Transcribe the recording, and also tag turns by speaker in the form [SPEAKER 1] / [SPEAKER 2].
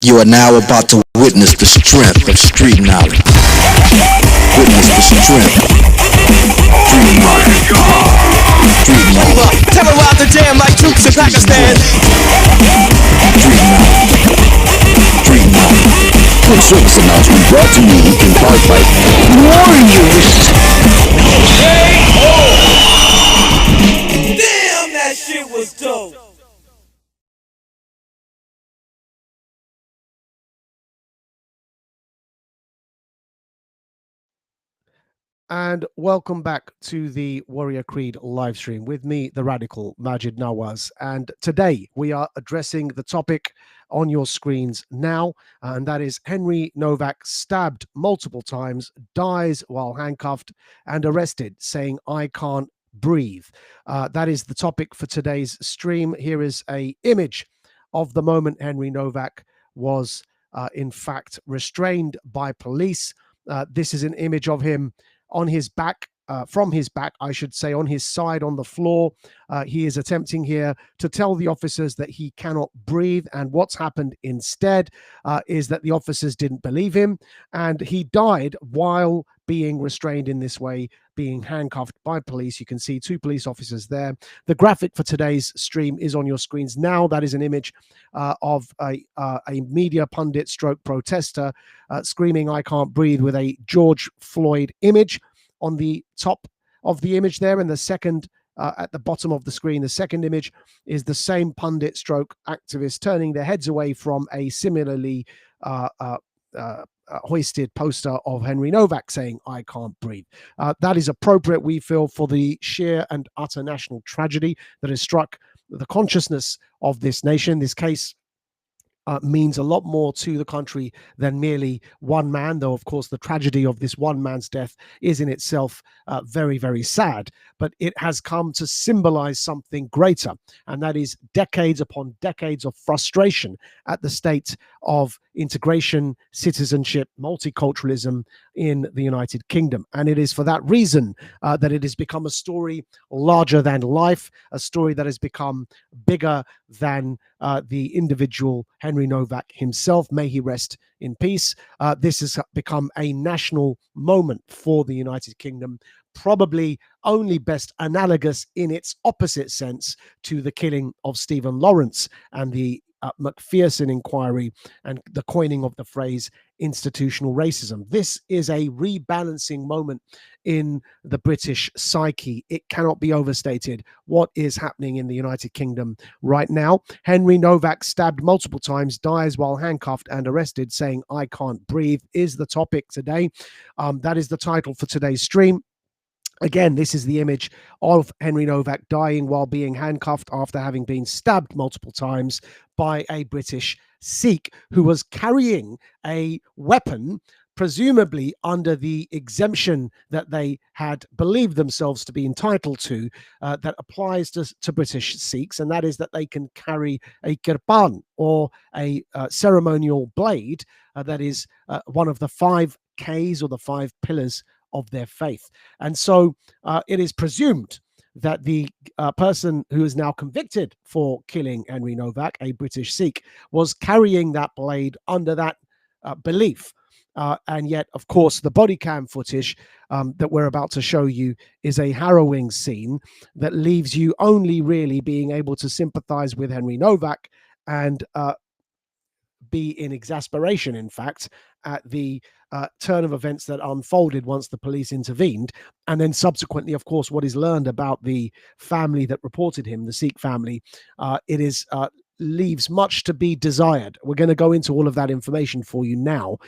[SPEAKER 1] You are now about to witness the strength of street knowledge. Witness the strength of street knowledge. Street knowledge.
[SPEAKER 2] Terrorize the jam like troops in Pakistan.
[SPEAKER 1] Street knowledge. Street knowledge.
[SPEAKER 3] Quick service announcement brought to you in part by Warriors.
[SPEAKER 2] Damn, that shit was dope.
[SPEAKER 4] And welcome back to the Warrior Creed live stream with me, the radical Majid Nawaz. And today we are addressing the topic on your screens now, and that is Henry Nowak stabbed multiple times, dies while handcuffed and arrested, saying, "I can't breathe." That is the topic for today's stream. Here is a image of the moment Henry Nowak was, in fact, restrained by police. This is an image of him on his back, from his back, I should say, on his side on the floor. He is attempting here to tell the officers that he cannot breathe. And what's happened instead is that the officers didn't believe him. And he died while being restrained in this way, being handcuffed by police. You can see two police officers there. The graphic for today's stream is on your screens now. That is an image of a media pundit stroke protester screaming, "I can't breathe," with a George Floyd image on the top of the image there. And the second, at the bottom of the screen, the second image is the same pundit stroke activist turning their heads away from a similarly hoisted poster of Henry Nowak saying, "I can't breathe." That is appropriate, we feel, for the sheer and utter national tragedy that has struck the consciousness of this nation. This case means a lot more to the country than merely one man, though, of course, the tragedy of this one man's death is in itself very, very sad. But it has come to symbolize something greater, and that is decades upon decades of frustration at the state of integration, citizenship, multiculturalism in the United Kingdom. And it is for that reason that it has become a story larger than life, a story that has become bigger than the individual Henry Nowak himself. May he rest in peace. This has become a national moment for the United Kingdom, probably only best analogous in its opposite sense to the killing of Stephen Lawrence and the Macpherson inquiry and the coining of the phrase institutional racism. This is a rebalancing moment in the British psyche. It cannot be overstated what is happening in the United Kingdom right now. Henry Nowak, stabbed multiple times, dies while handcuffed and arrested, saying, "I can't breathe," is the topic today. That is the title for today's stream. Again, this is the image of Henry Nowak dying while being handcuffed after having been stabbed multiple times by a British Sikh who was carrying a weapon, presumably under the exemption that they had believed themselves to be entitled to, that applies to British Sikhs, and that is that they can carry a kirpan, or a ceremonial blade, that is one of the 5 Ks, or the 5 pillars of their faith. And so it is presumed that the person who is now convicted for killing Henry Nowak, a British Sikh, was carrying that blade under that belief. And yet, of course, the body cam footage that we're about to show you is a harrowing scene that leaves you only really being able to sympathize with Henry Nowak and be in exasperation, in fact, at the turn of events that unfolded once the police intervened. And then subsequently, of course, what is learned about the family that reported him, the Sikh family, it is leaves much to be desired. We're going to go into all of that information for you now.